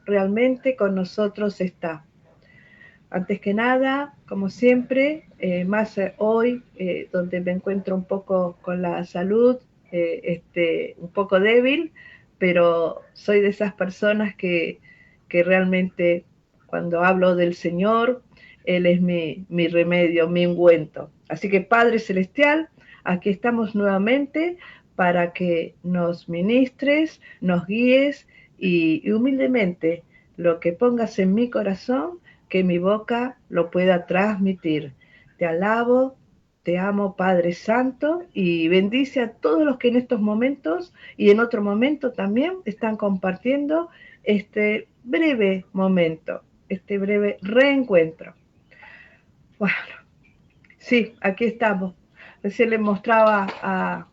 realmente con nosotros está. Antes que nada, como siempre, más hoy, donde me encuentro un poco con la salud, un poco débil, pero soy de esas personas que realmente cuando hablo del Señor, Él es mi remedio, mi ungüento. Así que Padre Celestial, aquí estamos nuevamente para que nos ministres, nos guíes y humildemente lo que pongas en mi corazón, que mi boca lo pueda transmitir. Te alabo, te amo, Padre Santo, y bendice a todos los que en estos momentos y en otro momento también están compartiendo este breve momento, este breve reencuentro. Bueno, sí, aquí estamos. Recién le mostraba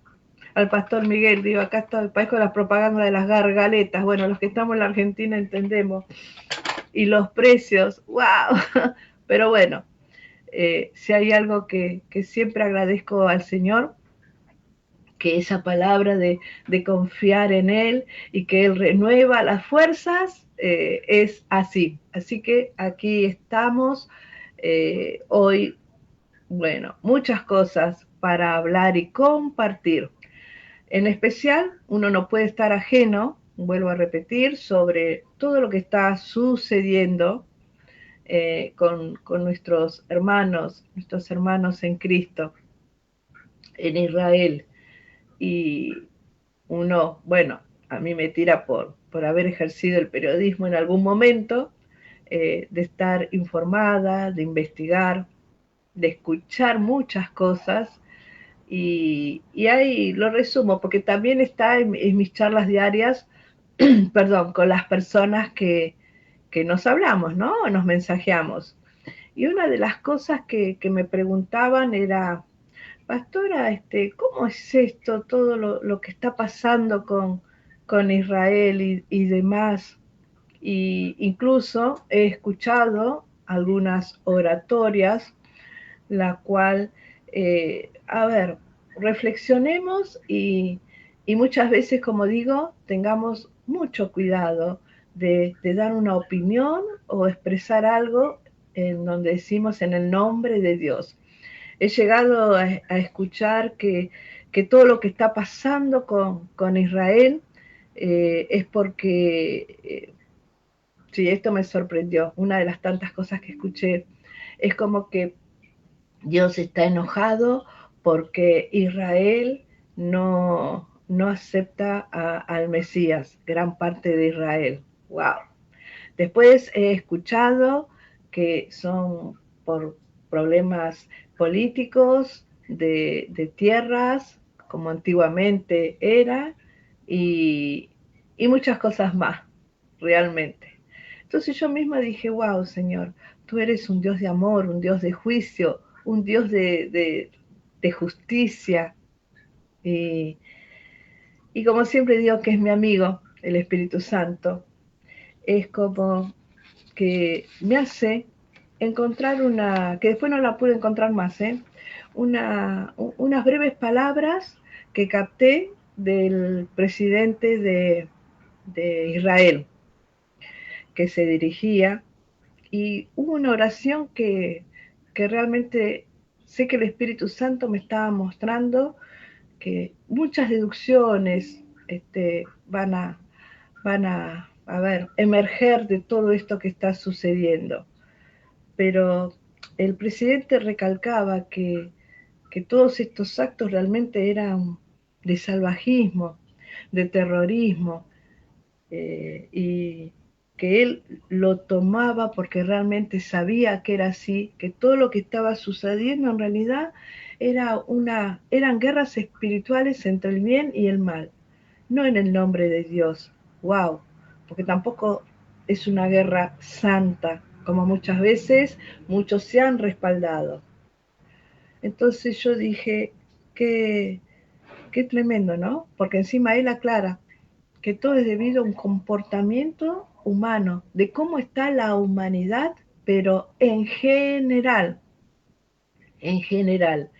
al pastor Miguel, digo, acá está, parezco las propagandas de las gargaletas. Bueno, los que estamos en la Argentina entendemos. Y los precios, wow. Pero bueno, si hay algo que siempre agradezco al Señor, que esa palabra de confiar en Él y que Él renueva las fuerzas, es así. Así que aquí estamos hoy, bueno, muchas cosas para hablar y compartir. En especial, uno no puede estar ajeno, vuelvo a repetir, sobre todo lo que está sucediendo con nuestros hermanos en Cristo, en Israel. Y uno, bueno, a mí me tira por haber ejercido el periodismo en algún momento, de estar informada, de investigar, de escuchar muchas cosas. Y ahí lo resumo, porque también está en mis charlas diarias, perdón, con las personas que nos hablamos, ¿no? Nos mensajeamos. Y una de las cosas que me preguntaban era, pastora, ¿cómo es esto, todo lo que está pasando con Israel y demás? Y incluso he escuchado algunas oratorias, la cual, a ver, reflexionemos y muchas veces, como digo, tengamos mucho cuidado de dar una opinión o expresar algo en donde decimos en el nombre de Dios. He llegado a escuchar que todo lo que está pasando con Israel es porque, sí, esto me sorprendió, una de las tantas cosas que escuché, es como que Dios está enojado porque Israel no acepta al Mesías, gran parte de Israel. ¡Wow! Después he escuchado que son por problemas políticos, de tierras, como antiguamente era, y, y muchas cosas más, realmente. Entonces yo misma dije, wow, Señor, tú eres un Dios de amor, un Dios de juicio, un Dios de justicia. Y, y como siempre digo que es mi amigo, el Espíritu Santo, es como que me hace encontrar que después no la pude encontrar más, unas breves palabras que capté del presidente de Israel, que se dirigía, y hubo una oración que realmente sé que el Espíritu Santo me estaba mostrando que muchas deducciones van a ver, emerger de todo esto que está sucediendo. Pero el presidente recalcaba que todos estos actos realmente eran de salvajismo, de terrorismo, y que él lo tomaba porque realmente sabía que era así, que todo lo que estaba sucediendo en realidad eran guerras espirituales entre el bien y el mal, no en el nombre de Dios. Wow, porque tampoco es una guerra santa, como muchas veces muchos se han respaldado. Entonces yo dije, qué tremendo, ¿no? Porque encima él aclara que todo es debido a un comportamiento humano, de cómo está la humanidad, pero en general, en general.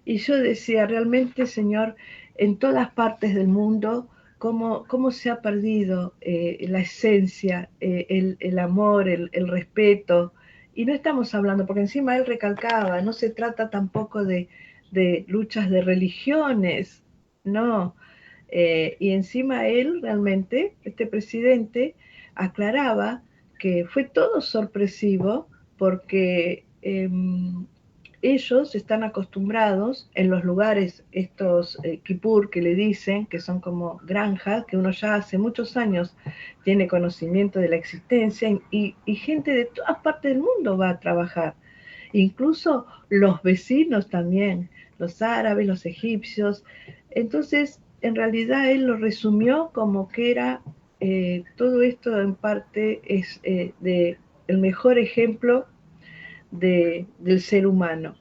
Y yo decía, realmente, Señor, en todas partes del mundo cómo se ha perdido la esencia, el amor, el respeto. Y no estamos hablando, porque encima él recalcaba, no se trata tampoco de luchas de religiones, no. Y encima él realmente, este presidente, aclaraba que fue todo sorpresivo porque ellos están acostumbrados en los lugares, estos kipur que le dicen, que son como granjas, que uno ya hace muchos años tiene conocimiento de la existencia y gente de todas partes del mundo va a trabajar. Incluso los vecinos también, los árabes, los egipcios. Entonces, en realidad él lo resumió como que era todo esto en parte es el mejor ejemplo del ser humano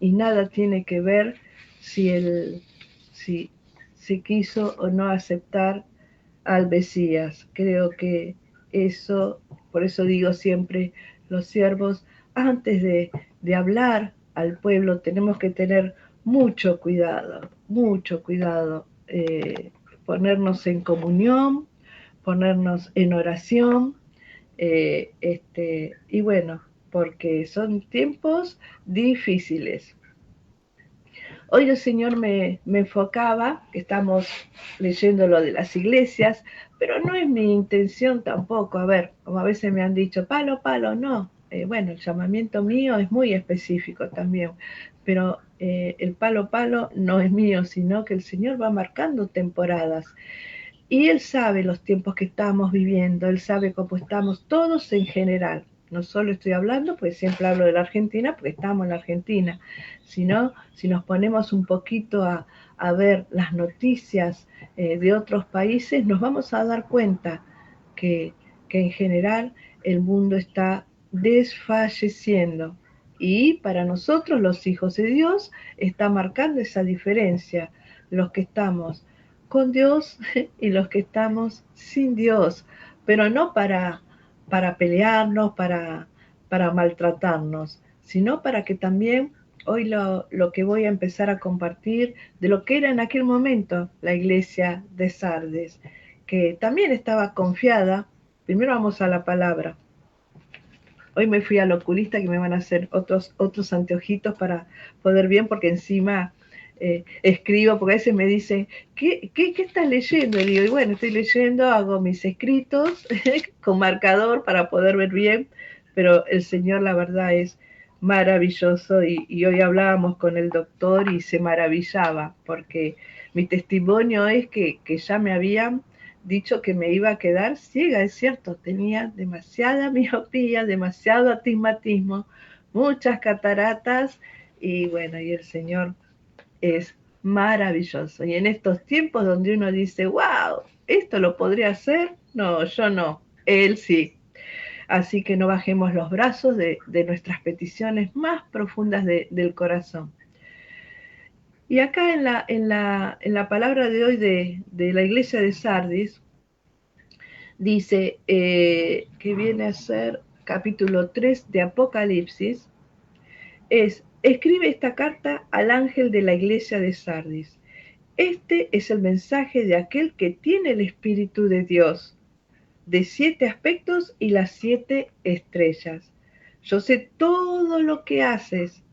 y nada tiene que ver si él si, si quiso o no aceptar al Mesías. Creo que eso, por eso digo siempre, los siervos, antes de hablar al pueblo, tenemos que tener mucho cuidado, ponernos en comunión, ponernos en oración, y bueno, porque son tiempos difíciles. Hoy el Señor me enfocaba, que estamos leyendo lo de las iglesias, pero no es mi intención tampoco, a ver, como a veces me han dicho, palo, palo, no. Bueno, el llamamiento mío es muy específico también, pero el palo, palo no es mío, sino que el Señor va marcando temporadas. Y Él sabe los tiempos que estamos viviendo, Él sabe cómo estamos todos en general. No solo estoy hablando, pues siempre hablo de la Argentina, porque estamos en la Argentina, sino si nos ponemos un poquito a ver las noticias de otros países, nos vamos a dar cuenta que, que en general el mundo está desfalleciendo. Y para nosotros, los hijos de Dios, está marcando esa diferencia. Los que estamos con Dios y los que estamos sin Dios, pero no para pelearnos, para maltratarnos, sino para que también hoy lo que voy a empezar a compartir de lo que era en aquel momento la iglesia de Sardes, que también estaba confiada. Primero vamos a la palabra. Hoy me fui al oculista que me van a hacer otros anteojitos para poder bien, porque encima escribo, porque a veces me dicen, ¿qué estás leyendo? Y digo, y bueno, estoy leyendo, hago mis escritos con marcador para poder ver bien, pero el Señor la verdad es maravilloso y hoy hablábamos con el doctor y se maravillaba, porque mi testimonio es que ya me habían dicho que me iba a quedar ciega, es cierto, tenía demasiada miopía, demasiado astigmatismo, muchas cataratas y bueno, y el Señor es maravilloso. Y en estos tiempos donde uno dice, wow, ¿esto lo podría hacer? No, yo no, Él sí. Así que no bajemos los brazos de nuestras peticiones más profundas del corazón. Y acá en la palabra de hoy de la iglesia de Sardis, dice que viene a ser capítulo 3 de Apocalipsis, escribe esta carta al ángel de la iglesia de Sardis. Este es el mensaje de aquel que tiene el Espíritu de Dios, de 7 aspectos y las 7 estrellas. Yo sé todo lo que haces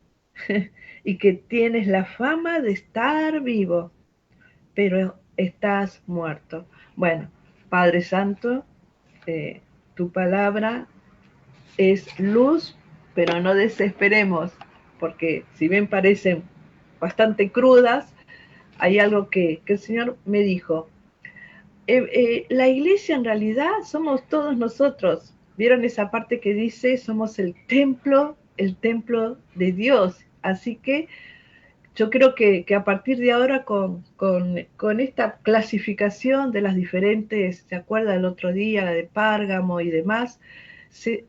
y que tienes la fama de estar vivo, pero estás muerto. Bueno, Padre Santo, tu palabra es luz, pero no desesperemos, porque si bien parecen bastante crudas, hay algo que el Señor me dijo. La iglesia en realidad somos todos nosotros. ¿Vieron esa parte que dice somos el templo de Dios? Así que yo creo que a partir de ahora con esta clasificación de las diferentes, ¿se acuerda el otro día, la de Párgamo y demás?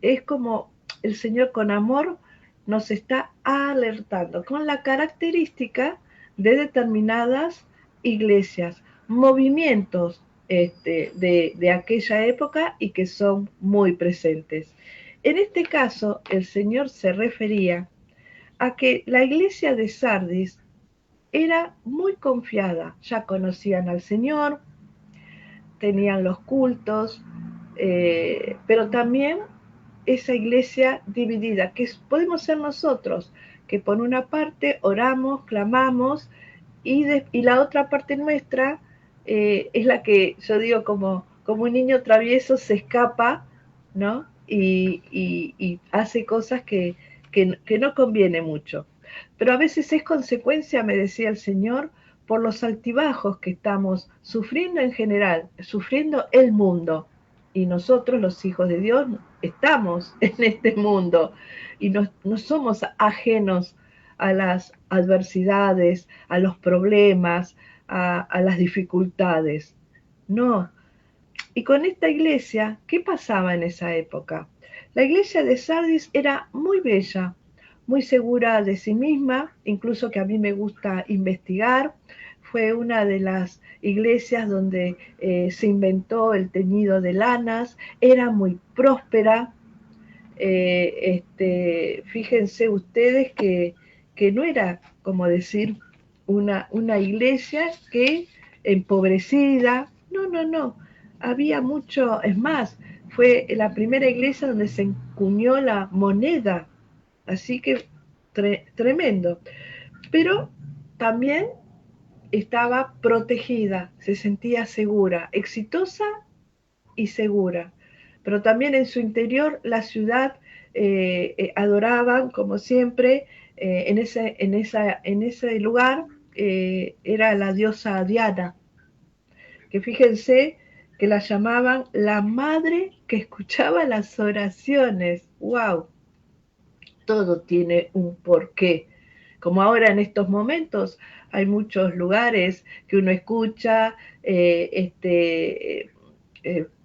Es como el Señor con amor nos está alertando con la característica de determinadas iglesias, movimientos de aquella época y que son muy presentes. En este caso, el Señor se refería a que la iglesia de Sardis era muy confiada, ya conocían al Señor, tenían los cultos, pero también esa iglesia dividida, que podemos ser nosotros, que por una parte oramos, clamamos, y la otra parte nuestra es la que yo digo como un niño travieso se escapa, ¿no? Y hace cosas que no conviene mucho. Pero a veces es consecuencia, me decía el Señor, por los altibajos que estamos sufriendo en general, sufriendo el mundo. Y nosotros, los hijos de Dios, estamos en este mundo y no somos ajenos a las adversidades, a los problemas, a las dificultades. No. Y con esta iglesia, ¿qué pasaba en esa época? La iglesia de Sardis era muy bella, muy segura de sí misma, incluso que a mí me gusta investigar. Fue una de las iglesias donde se inventó el teñido de lanas, era muy próspera. Fíjense ustedes que no era, como decir, una iglesia que empobrecida, no, no, no, había mucho, es más, fue la primera iglesia donde se encuñó la moneda, así que tremendo, pero también estaba protegida, se sentía segura, exitosa y segura. Pero también en su interior la ciudad adoraban, como siempre, en ese lugar era la diosa Diana, que fíjense que la llamaban la madre que escuchaba las oraciones. ¡Wow! Todo tiene un porqué. Como ahora en estos momentos hay muchos lugares que uno escucha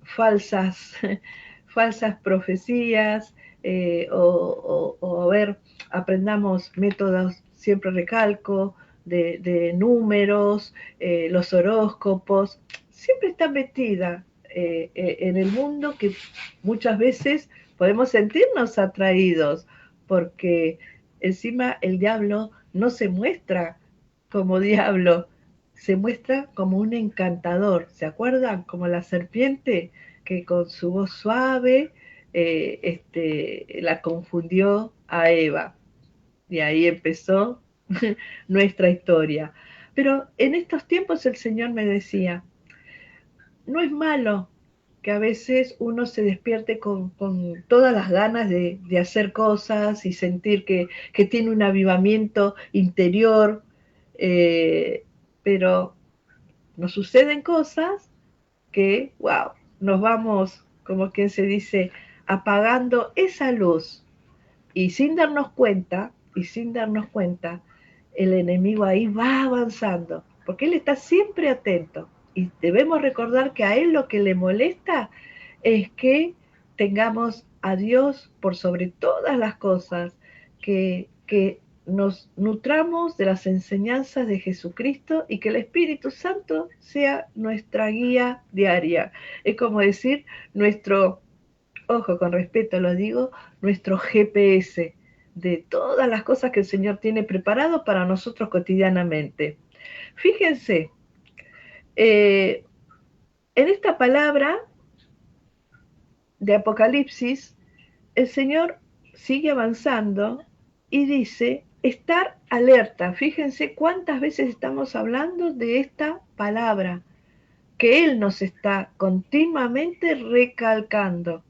falsas, falsas profecías, o a ver, aprendamos métodos, siempre recalco, de números, los horóscopos, siempre está metida en el mundo que muchas veces podemos sentirnos atraídos, porque encima el diablo no se muestra como diablo, se muestra como un encantador. ¿Se acuerdan? Como la serpiente que con su voz suave la confundió a Eva. Y ahí empezó nuestra historia. Pero en estos tiempos el Señor me decía, no es malo que a veces uno se despierte con todas las ganas de hacer cosas y sentir que tiene un avivamiento interior, eh, pero nos suceden cosas que, wow, nos vamos, como quien se dice, apagando esa luz y sin darnos cuenta, el enemigo ahí va avanzando, porque él está siempre atento. Y debemos recordar que a él lo que le molesta es que tengamos a Dios por sobre todas las cosas, que nos nutramos de las enseñanzas de Jesucristo y que el Espíritu Santo sea nuestra guía diaria. Es como decir, nuestro, ojo, con respeto lo digo, nuestro GPS de todas las cosas que el Señor tiene preparado para nosotros cotidianamente. Fíjense, en esta palabra de Apocalipsis, el Señor sigue avanzando y dice, estar alerta. Fíjense cuántas veces estamos hablando de esta palabra, que Él nos está continuamente recalcando,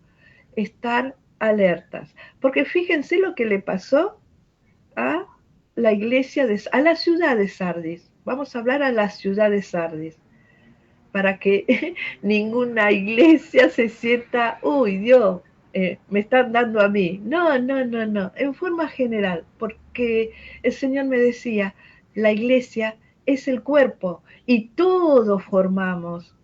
estar alertas. Porque fíjense lo que le pasó a la iglesia, a la ciudad de Sardis. Vamos a hablar a la ciudad de Sardis, para que ninguna iglesia se sienta, uy, Dios, me están dando a mí. No, no, no, no, en forma general, porque el Señor me decía, la iglesia es el cuerpo y todos formamos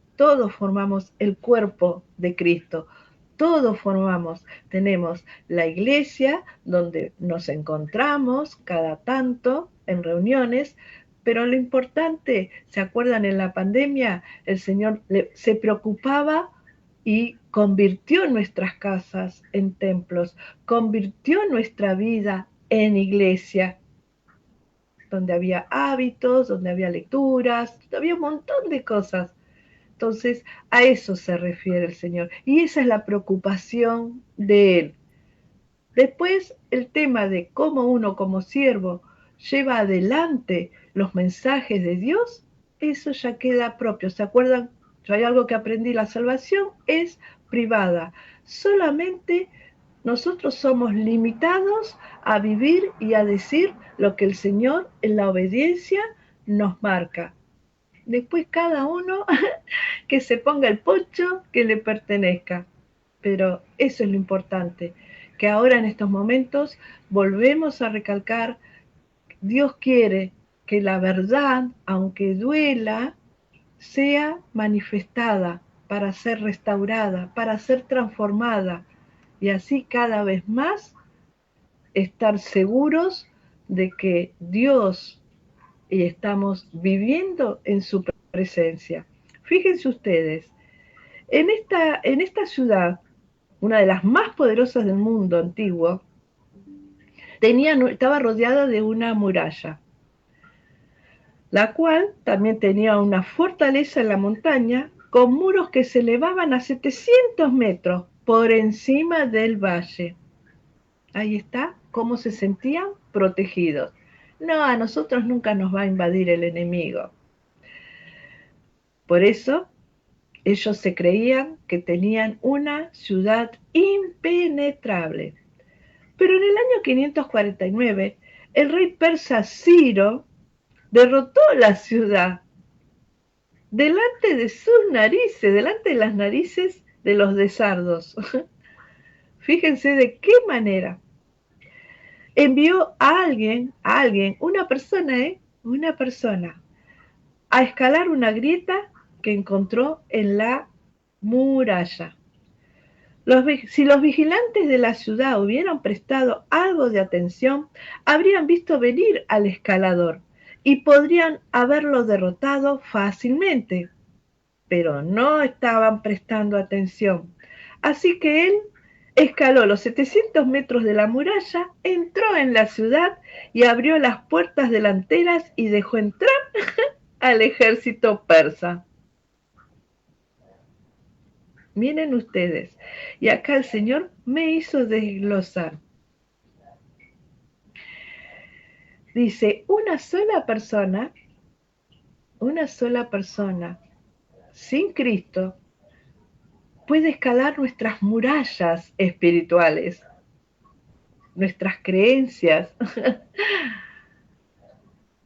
el cuerpo de Cristo. Todos formamos, tenemos la iglesia donde nos encontramos cada tanto en reuniones, pero lo importante, ¿se acuerdan en la pandemia? El Señor se preocupaba y convirtió nuestras casas en templos, convirtió nuestra vida en iglesia, donde había hábitos, donde había lecturas, había un montón de cosas. Entonces, a eso se refiere el Señor. Y esa es la preocupación de Él. Después, el tema de cómo uno como siervo lleva adelante los mensajes de Dios, eso ya queda propio. ¿Se acuerdan? Yo hay algo que aprendí, la salvación es privada. Solamente nosotros somos limitados a vivir y a decir lo que el Señor en la obediencia nos marca. Después cada uno que se ponga el poncho que le pertenezca. Pero eso es lo importante, que ahora en estos momentos volvemos a recalcar, Dios quiere que la verdad, aunque duela, sea manifestada para ser restaurada, para ser transformada y así cada vez más estar seguros de que Dios y estamos viviendo en su presencia. Fíjense ustedes, en esta ciudad, una de las más poderosas del mundo antiguo, estaba rodeada de una muralla, la cual también tenía una fortaleza en la montaña con muros que se elevaban a 700 metros por encima del valle. Ahí está, cómo se sentían protegidos. No, a nosotros nunca nos va a invadir el enemigo. Por eso ellos se creían que tenían una ciudad impenetrable. Pero en el año 549, el rey persa Ciro derrotó la ciudad delante de sus narices, delante de las narices de los de sardos. Fíjense de qué manera. Envió a alguien, una persona, a escalar una grieta que encontró en la muralla. Si los vigilantes de la ciudad hubieran prestado algo de atención, habrían visto venir al escalador y podrían haberlo derrotado fácilmente, pero no estaban prestando atención. Así que él escaló los 700 metros de la muralla, entró en la ciudad y abrió las puertas delanteras y dejó entrar al ejército persa. Miren ustedes, y acá el Señor me hizo desglosar. Dice, una sola persona sin Cristo puede escalar nuestras murallas espirituales, nuestras creencias.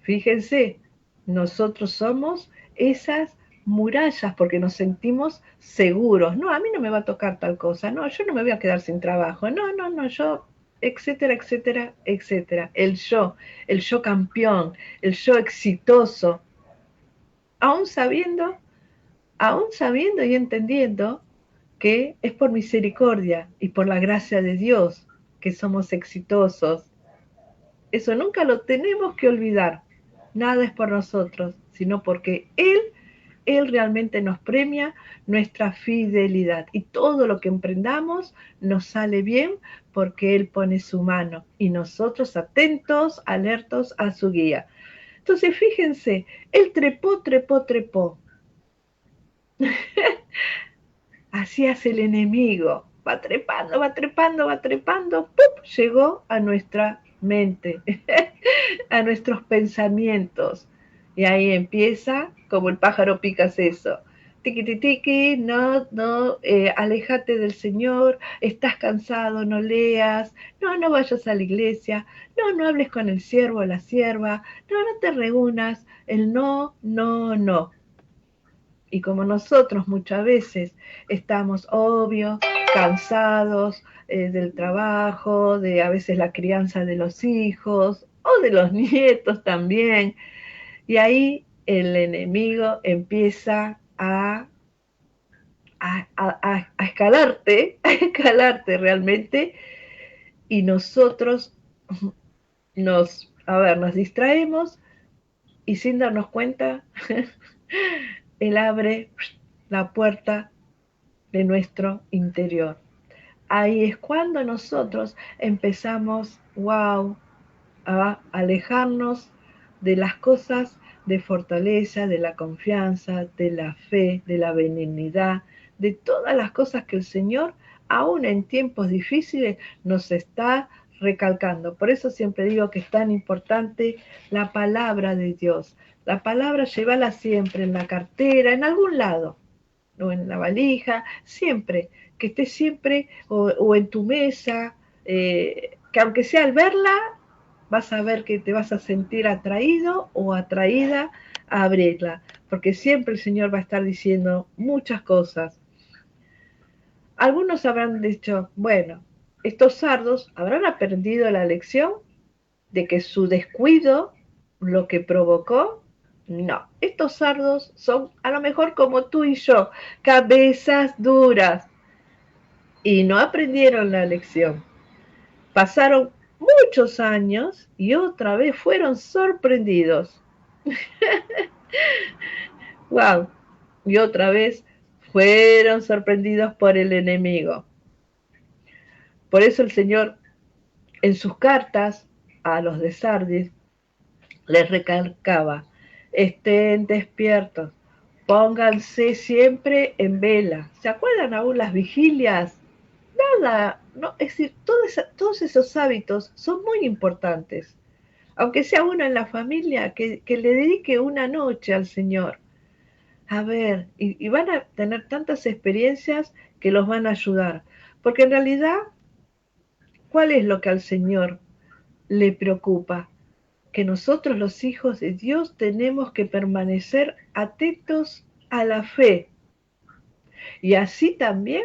Fíjense, nosotros somos esas murallas porque nos sentimos seguros. No, a mí no me va a tocar tal cosa. No, yo no me voy a quedar sin trabajo. No, yo, etcétera, etcétera, etcétera. El yo campeón, el yo exitoso. Aún sabiendo y entendiendo que es por misericordia y por la gracia de Dios que somos exitosos. Eso nunca lo tenemos que olvidar. Nada es por nosotros, sino porque Él realmente nos premia nuestra fidelidad. Y todo lo que emprendamos nos sale bien porque Él pone su mano y nosotros atentos, alertos a su guía. Entonces, fíjense, Él trepó. Así hace el enemigo. Va trepando, ¡pum! Llegó a nuestra mente, a nuestros pensamientos. Y ahí empieza, como el pájaro picas eso. Tiqui, no, aléjate del Señor, estás cansado, no leas, no vayas a la iglesia, no hables con el siervo o la sierva, no te reúnas, el no. Y como nosotros muchas veces estamos, obvio, cansados del trabajo, de a veces la crianza de los hijos o de los nietos también, y ahí el enemigo empieza a escalarte, a escalarte realmente, y nosotros nos distraemos y sin darnos cuenta, él abre la puerta de nuestro interior. Ahí es cuando nosotros empezamos, a alejarnos de las cosas de fortaleza, de la confianza, de la fe, de la benignidad, de todas las cosas que el Señor, aún en tiempos difíciles, nos está recalcando. Por eso siempre digo que es tan importante la palabra de Dios. La palabra llévala siempre en la cartera, en algún lado, o en la valija, siempre, que esté siempre, o en tu mesa, que aunque sea al verla, vas a ver que te vas a sentir atraído o atraída a abrirla, porque siempre el Señor va a estar diciendo muchas cosas. Algunos habrán dicho, bueno, estos sardos habrán aprendido la lección de que su descuido lo que provocó. No, estos sardos son a lo mejor como tú y yo, cabezas duras, y no aprendieron la lección. Pasaron muchos años y otra vez fueron sorprendidos. ¡Wow! Y otra vez fueron sorprendidos por el enemigo. Por eso el Señor en sus cartas a los de Sardis les recalcaba, estén despiertos, pónganse siempre en vela. ¿Se acuerdan aún las vigilias? Nada, no, es decir, todos esos hábitos son muy importantes. Aunque sea uno en la familia, que le dedique una noche al Señor. A ver, y van a tener tantas experiencias que los van a ayudar. Porque en realidad, ¿cuál es lo que al Señor le preocupa? Que nosotros los hijos de Dios tenemos que permanecer atentos a la fe. Y así también,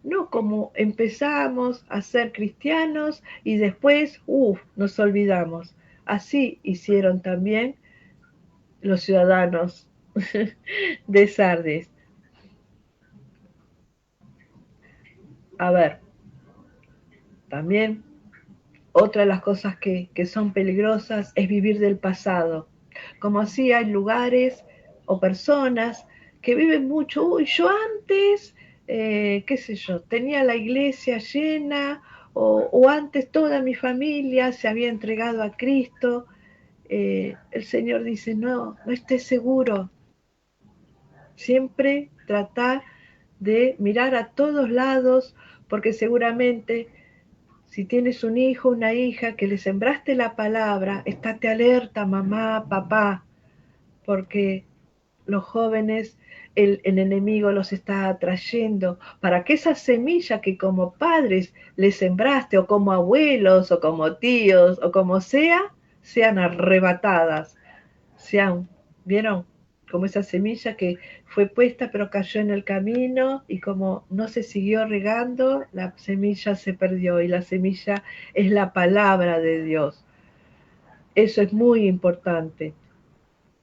no como empezamos a ser cristianos y después, nos olvidamos. Así hicieron también los ciudadanos de Sardes. A ver, también otra de las cosas que son peligrosas es vivir del pasado. Como así hay lugares o personas que viven mucho, yo antes, qué sé yo, tenía la iglesia llena o antes toda mi familia se había entregado a Cristo. El Señor dice, no, no estés seguro. Siempre tratar de mirar a todos lados, porque seguramente si tienes un hijo, una hija que le sembraste la palabra, estate alerta, mamá, papá, porque los jóvenes, el enemigo los está atrayendo para que esa semilla que como padres le sembraste, o como abuelos, o como tíos, o como sea, sean arrebatadas, sean, ¿vieron? Como esa semilla que fue puesta pero cayó en el camino y como no se siguió regando, la semilla se perdió y la semilla es la palabra de Dios. Eso es muy importante.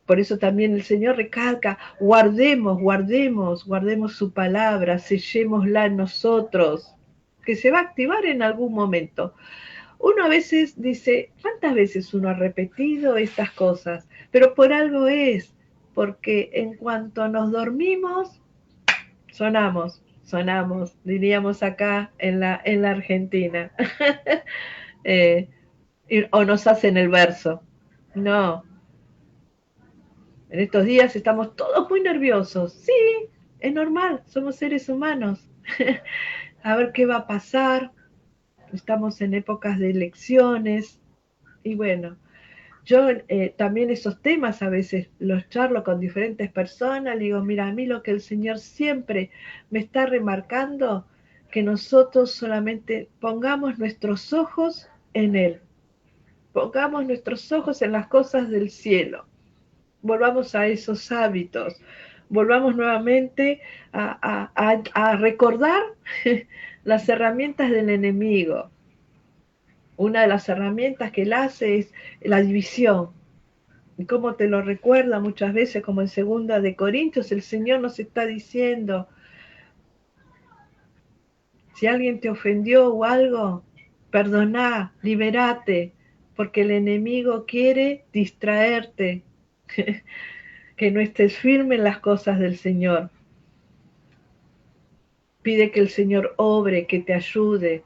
Por eso también el Señor recalca, guardemos su palabra, sellémosla en nosotros, que se va a activar en algún momento. Uno a veces dice, ¿cuántas veces uno ha repetido estas cosas? Pero por algo es, porque en cuanto nos dormimos, sonamos, diríamos acá en la Argentina. eh, o nos hacen el verso. No, en estos días estamos todos muy nerviosos. Sí, es normal, somos seres humanos. A ver qué va a pasar. Estamos en épocas de elecciones. Y bueno, yo también esos temas a veces los charlo con diferentes personas. Le digo, mira, a mí lo que el Señor siempre me está remarcando, que nosotros solamente pongamos nuestros ojos en Él. Pongamos nuestros ojos en las cosas del cielo. Volvamos a esos hábitos, volvamos nuevamente a recordar las herramientas del enemigo. Una de las herramientas que él hace es la división. Y como te lo recuerda muchas veces, como en 2 Corintios, el Señor nos está diciendo, si alguien te ofendió o algo, perdoná, liberate, porque el enemigo quiere distraerte, que no estés firme en las cosas del Señor. Pide que el Señor obre, que te ayude.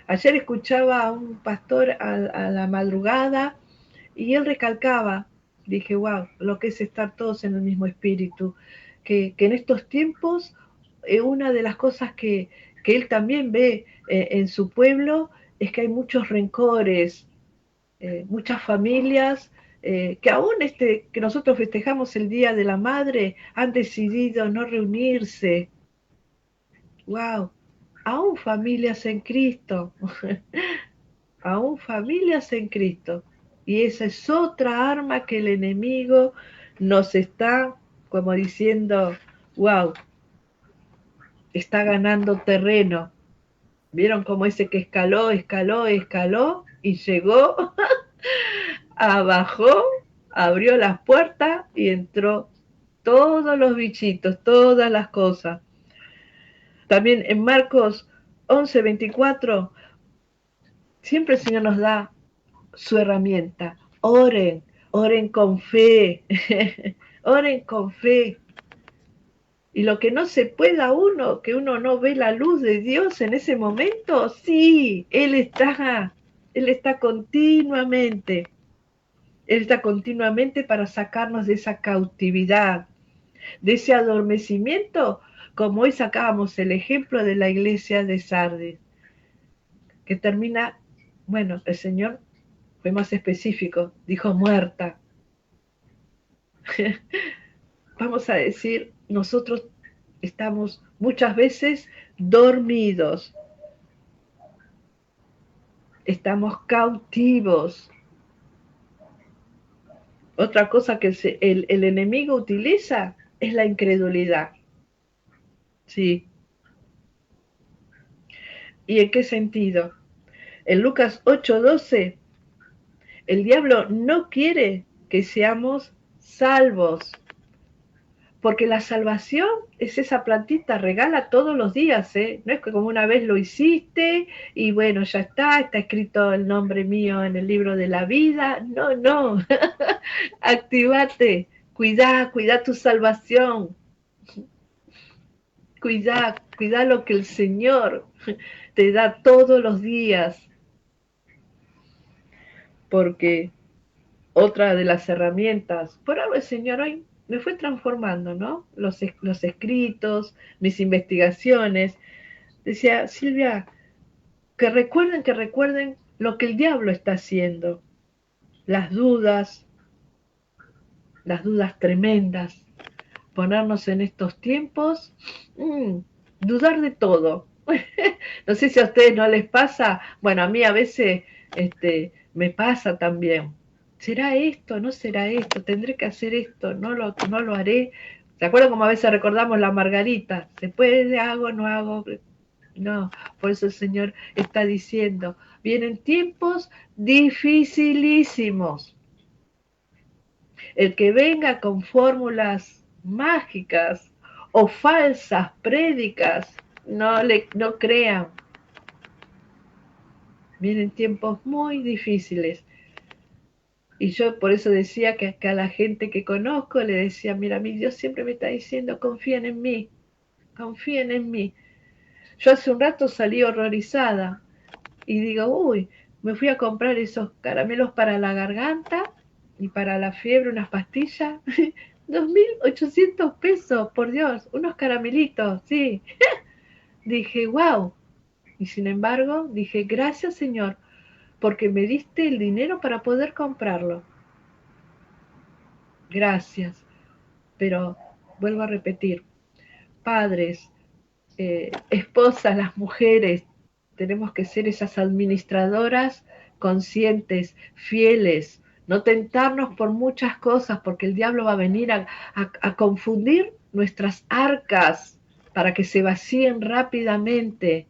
Ayer escuchaba a un pastor a la madrugada y él recalcaba, Dije, wow, lo que es estar todos en el mismo espíritu. Que en estos tiempos, una de las cosas que él también ve en su pueblo es que hay muchos rencores, muchas familias que aún que nosotros festejamos el Día de la Madre han decidido no reunirse. ¡Wow! Aún familias en Cristo, aún familias en Cristo. Y esa es otra arma que el enemigo nos está, como diciendo, wow, está ganando terreno. ¿Vieron cómo ese que escaló, escaló, escaló y llegó? Abajó, abrió las puertas y entró todos los bichitos, todas las cosas. También en Marcos 11:24, siempre el Señor nos da su herramienta. Oren, oren con fe, oren con fe. Y lo que no se pueda uno, que uno no ve la luz de Dios en ese momento, sí, Él está continuamente. Él está continuamente para sacarnos de esa cautividad, de ese adormecimiento, como hoy sacábamos el ejemplo de la iglesia de Sardis, que termina, bueno, el Señor fue más específico, dijo muerta. Vamos a decir, nosotros estamos muchas veces dormidos, estamos cautivos. Otra cosa que el enemigo utiliza es la incredulidad. Sí. ¿Y en qué sentido? En Lucas 8:12, el diablo no quiere que seamos salvos, porque la salvación es esa plantita, regala todos los días, ¿eh? No es que como una vez lo hiciste y bueno, ya está escrito el nombre mío en el libro de la vida. No, no, activate, cuida tu salvación, cuida lo que el Señor te da todos los días, porque otra de las herramientas, por algo el Señor hoy me fue transformando, ¿no? Los escritos, mis investigaciones. Decía, Silvia, que recuerden lo que el diablo está haciendo, las las dudas tremendas, ponernos en estos tiempos, dudar de todo. No sé si a ustedes no les pasa, bueno, a mí a veces me pasa también. ¿Será esto? ¿No será esto? ¿Tendré que hacer esto? No lo haré? ¿Se acuerdan como a veces recordamos la margarita? ¿Se puede? ¿Hago? ¿No hago? No, por eso el Señor está diciendo, vienen tiempos dificilísimos. El que venga con fórmulas mágicas o falsas prédicas, no crean. Vienen tiempos muy difíciles. Y yo por eso decía que a la gente que conozco le decía, mira, mi Dios siempre me está diciendo, confíen en mí, confíen en mí. Yo hace un rato salí horrorizada y digo, uy, me fui a comprar esos caramelos para la garganta y para la fiebre, unas pastillas. 2.800 pesos, por Dios, unos caramelitos, sí. Dije, wow. Y sin embargo, dije, gracias Señor, porque me diste el dinero para poder comprarlo. Gracias. Pero vuelvo a repetir, padres, esposas, las mujeres, tenemos que ser esas administradoras conscientes, fieles, no tentarnos por muchas cosas, porque el diablo va a venir a confundir nuestras arcas para que se vacíen rápidamente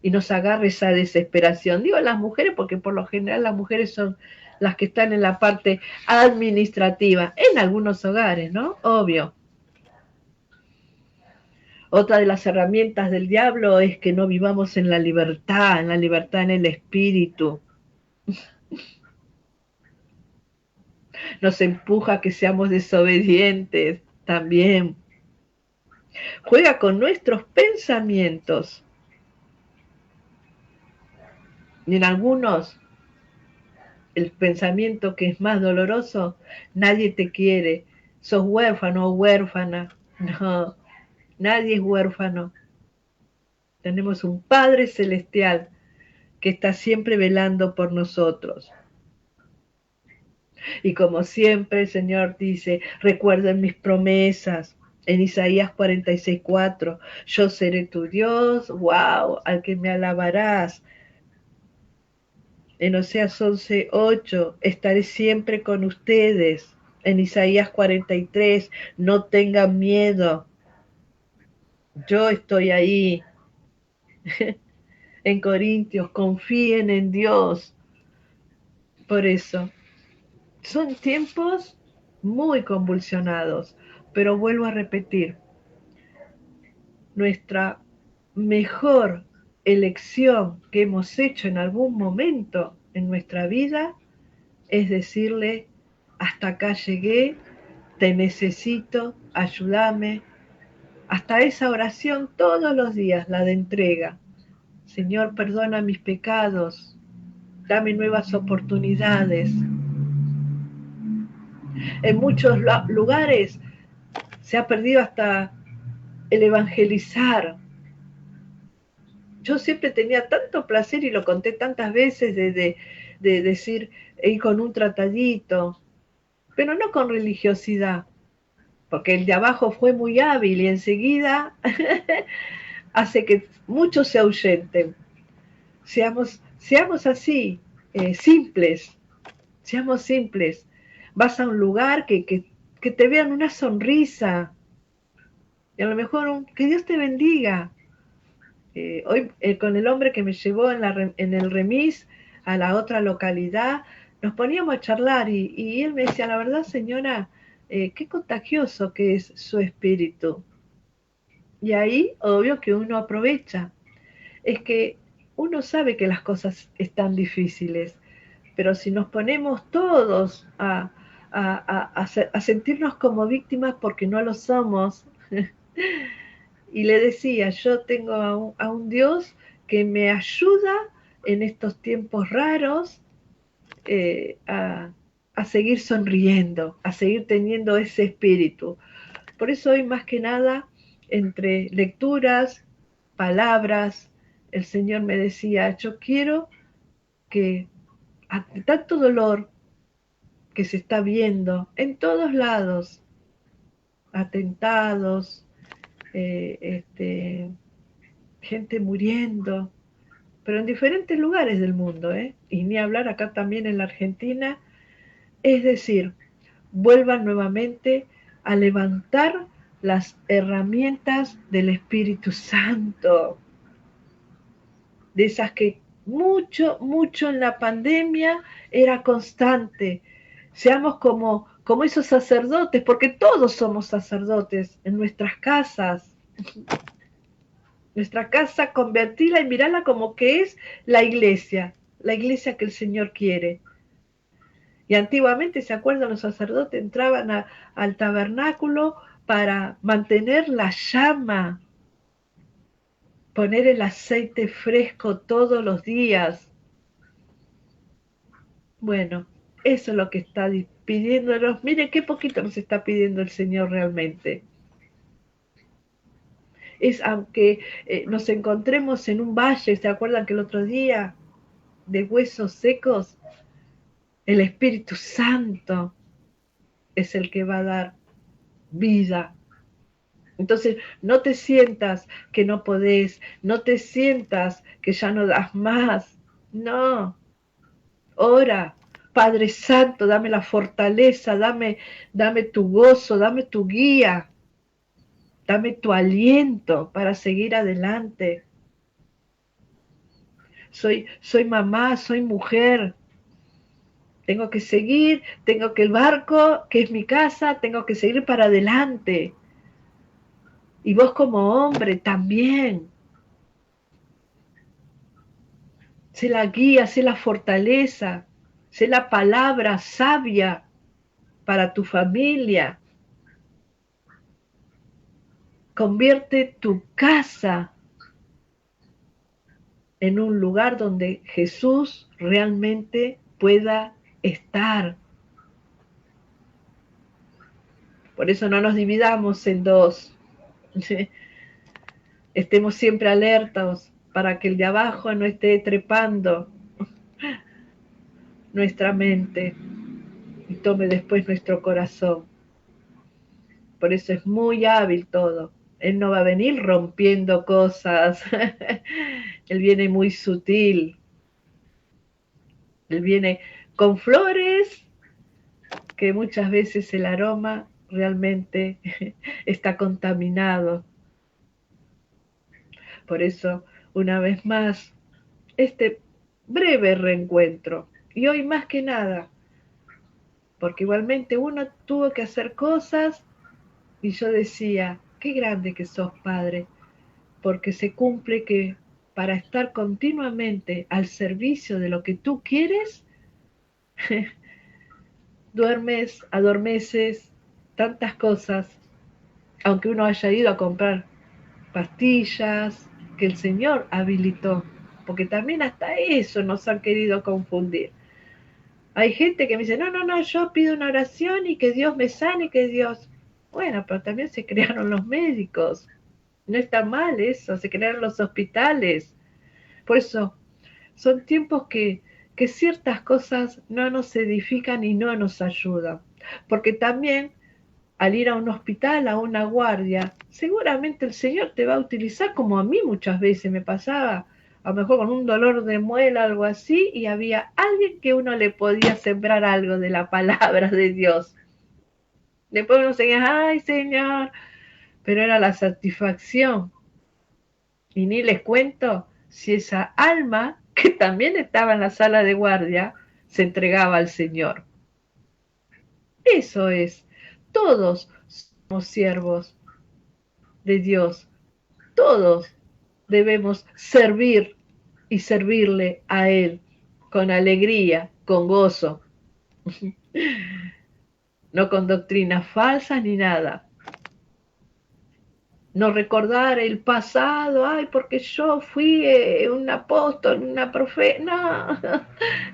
y nos agarre esa desesperación. Digo las mujeres porque por lo general las mujeres son las que están en la parte administrativa, en algunos hogares, ¿no? Obvio. Otra de las herramientas del diablo es que no vivamos en la libertad en el espíritu. Nos empuja a que seamos desobedientes también. Juega con nuestros pensamientos. Y en algunos el pensamiento que es más doloroso, nadie te quiere, sos huérfano o huérfana. No, nadie es huérfano. Tenemos un Padre Celestial que está siempre velando por nosotros. Y como siempre el Señor dice, recuerden mis promesas. En Isaías 46:4, yo seré tu Dios, wow, al que me alabarás. En Oseas 11:8, estaré siempre con ustedes. En Isaías 43, no tengan miedo, yo estoy ahí. En Corintios, confíen en Dios. Por eso, son tiempos muy convulsionados, pero vuelvo a repetir, nuestra mejor elección que hemos hecho en algún momento en nuestra vida es decirle, hasta acá llegué, te necesito, ayúdame. Hasta esa oración todos los días, la de entrega. Señor, perdona mis pecados, dame nuevas oportunidades. En muchos lugares se ha perdido hasta el evangelizar. Yo siempre tenía tanto placer y lo conté tantas veces de decir, ir con un tratadito, pero no con religiosidad, porque el de abajo fue muy hábil y enseguida hace que muchos se ahuyenten. Seamos así, simples, seamos simples. Vas a un lugar que te vean una sonrisa, y a lo mejor que Dios te bendiga. Hoy con el hombre que me llevó en el remis a la otra localidad, nos poníamos a charlar y él me decía, la verdad señora, qué contagioso que es su espíritu. Y ahí, obvio que uno aprovecha. Es que uno sabe que las cosas están difíciles, pero si nos ponemos todos a sentirnos como víctimas porque no lo somos, y le decía, yo tengo a un Dios que me ayuda en estos tiempos raros eh, a, a seguir sonriendo, a seguir teniendo ese espíritu. Por eso hoy más que nada, entre lecturas, palabras, el Señor me decía, yo quiero que ante tanto dolor que se está viendo en todos lados, atentados, gente muriendo, pero en diferentes lugares del mundo, y ni hablar acá también en la Argentina, es decir, vuelvan nuevamente a levantar las herramientas del Espíritu Santo, de esas que mucho en la pandemia era constante. Seamos como esos sacerdotes, porque todos somos sacerdotes en nuestras casas. Nuestra casa, convertirla y mirarla como que es la iglesia que el Señor quiere. Y antiguamente, ¿se acuerdan? Los sacerdotes entraban al tabernáculo para mantener la llama, poner el aceite fresco todos los días. Bueno, eso es lo que está pidiéndonos. Miren qué poquito nos está pidiendo el Señor realmente. Es aunque nos encontremos en un valle, ¿se acuerdan que el otro día de huesos secos? El Espíritu Santo es el que va a dar vida. Entonces, no te sientas que no podés, no te sientas que ya no das más. No, ora, Padre Santo, dame la fortaleza, dame tu gozo, dame tu guía, dame tu aliento para seguir adelante. Soy mamá, soy mujer, tengo que seguir, tengo que el barco, que es mi casa, tengo que seguir para adelante. Y vos como hombre también. Sé la guía, sé la fortaleza, sé la palabra sabia para tu familia. Convierte tu casa en un lugar donde Jesús realmente pueda estar. Por eso no nos dividamos en dos. Estemos siempre alertos para que el de abajo no esté trepando nuestra mente y tome después nuestro corazón. Por eso es muy hábil todo. Él no va a venir rompiendo cosas. Él viene muy sutil. Él viene con flores que muchas veces el aroma realmente está contaminado. Por eso, una vez más, este breve reencuentro. Y hoy más que nada, porque igualmente uno tuvo que hacer cosas y yo decía, qué grande que sos, Padre, porque se cumple que para estar continuamente al servicio de lo que tú quieres, duermes, adormeces, tantas cosas, aunque uno haya ido a comprar pastillas que el Señor habilitó, porque también hasta eso nos han querido confundir. Hay gente que me dice, no, yo pido una oración y que Dios me sane, que Dios... Bueno, pero también se crearon los médicos. No está mal eso, se crearon los hospitales. Por eso, son tiempos que ciertas cosas no nos edifican y no nos ayudan. Porque también al ir a un hospital, a una guardia, seguramente el Señor te va a utilizar como a mí muchas veces me pasaba, a lo mejor con un dolor de muela, algo así, y había alguien que uno le podía sembrar algo de la palabra de Dios. Después uno seguía, ay Señor, pero era la satisfacción. Y ni les cuento si esa alma, que también estaba en la sala de guardia, se entregaba al Señor. Eso es, todos somos siervos de Dios, todos debemos servir y servirle a Él con alegría, con gozo, no con doctrinas falsas ni nada. No recordar el pasado, ay, porque yo fui un apóstol, una profeta, no,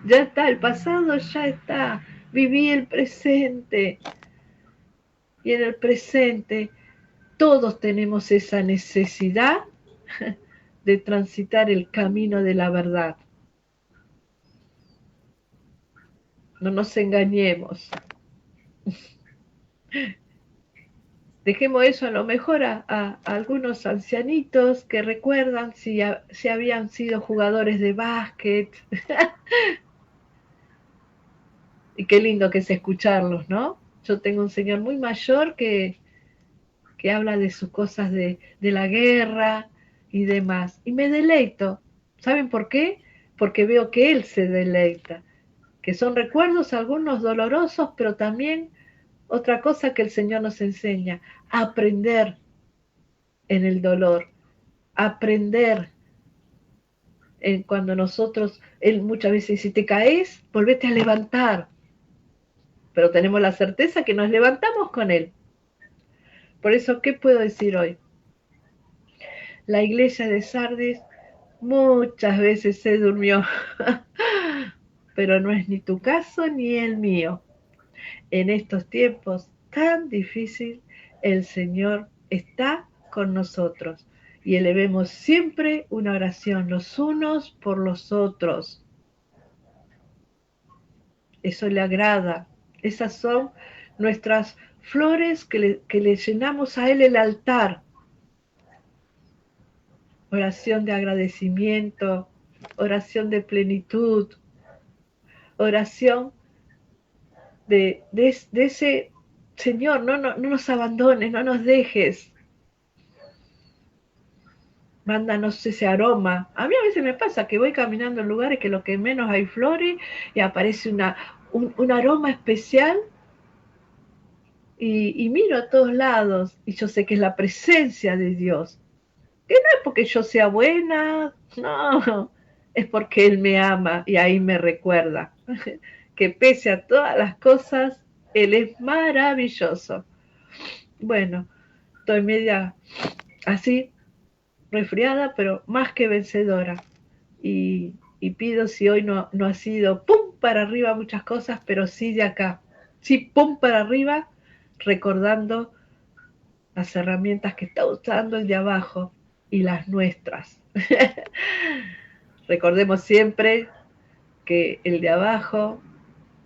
ya está, el pasado ya está, viví el presente y en el presente todos tenemos esa necesidad de transitar el camino de la verdad. No nos engañemos. Dejemos eso a lo mejor a algunos ancianitos que recuerdan si habían sido jugadores de básquet. Y qué lindo que es escucharlos, ¿no? Yo tengo un señor muy mayor que habla de sus cosas de la guerra y demás. Y me deleito. ¿Saben por qué? Porque veo que él se deleita. Que son recuerdos algunos dolorosos, pero también otra cosa que el Señor nos enseña, aprender en el dolor, aprender en cuando nosotros, Él muchas veces, si te caes, volvete a levantar, pero tenemos la certeza que nos levantamos con Él. Por eso, ¿qué puedo decir hoy? La iglesia de Sardis muchas veces se durmió, pero no es ni tu caso ni el mío. En estos tiempos tan difíciles, el Señor está con nosotros y elevemos siempre una oración los unos por los otros. Eso le agrada. Esas son nuestras flores que le llenamos a Él el altar. Oración de agradecimiento, oración de plenitud, oración de ese Señor, no nos abandones, no nos dejes. Mándanos ese aroma. A mí a veces me pasa que voy caminando en lugares que lo que menos hay flores y aparece un aroma especial y miro a todos lados y yo sé que es la presencia de Dios. Que no es porque yo sea buena, no, es porque Él me ama y ahí me recuerda que pese a todas las cosas, Él es maravilloso. Bueno, estoy media así, resfriada, pero más que vencedora. Y pido si hoy no ha sido ¡pum! para arriba muchas cosas, pero sí de acá. Sí, pum para arriba, recordando las herramientas que está usando el de abajo y las nuestras. Recordemos siempre que el de abajo,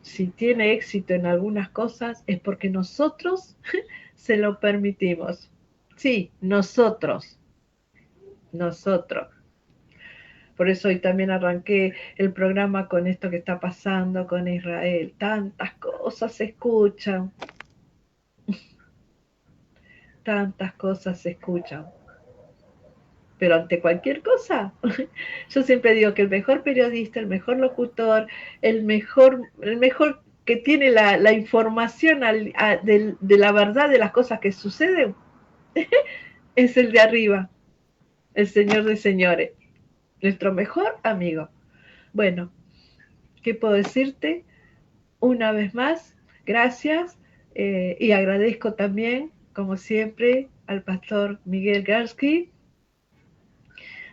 si tiene éxito en algunas cosas, es porque nosotros se lo permitimos. Sí, nosotros. Por eso hoy también arranqué el programa con esto que está pasando con Israel. Tantas cosas se escuchan, tantas cosas se escuchan. Pero ante cualquier cosa, yo siempre digo que el mejor periodista, el mejor locutor, el mejor que tiene la información de la verdad de las cosas que suceden, es el de arriba, el Señor de señores, nuestro mejor amigo. Bueno, ¿qué puedo decirte? Una vez más, gracias y agradezco también, como siempre, al pastor Miguel Garsky,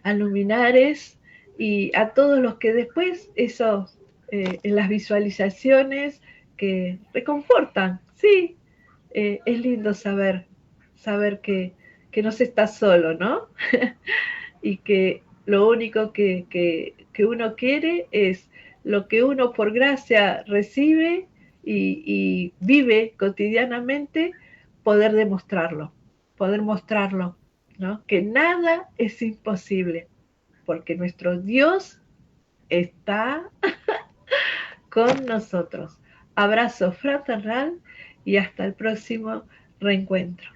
a Luminares y a todos los que después en las visualizaciones que reconfortan. Sí, es lindo saber que no se está solo, ¿no? Y que lo único que uno quiere es lo que uno por gracia recibe y vive cotidianamente, poder mostrarlo, ¿no? Que nada es imposible, porque nuestro Dios está con nosotros. Abrazo fraternal y hasta el próximo reencuentro.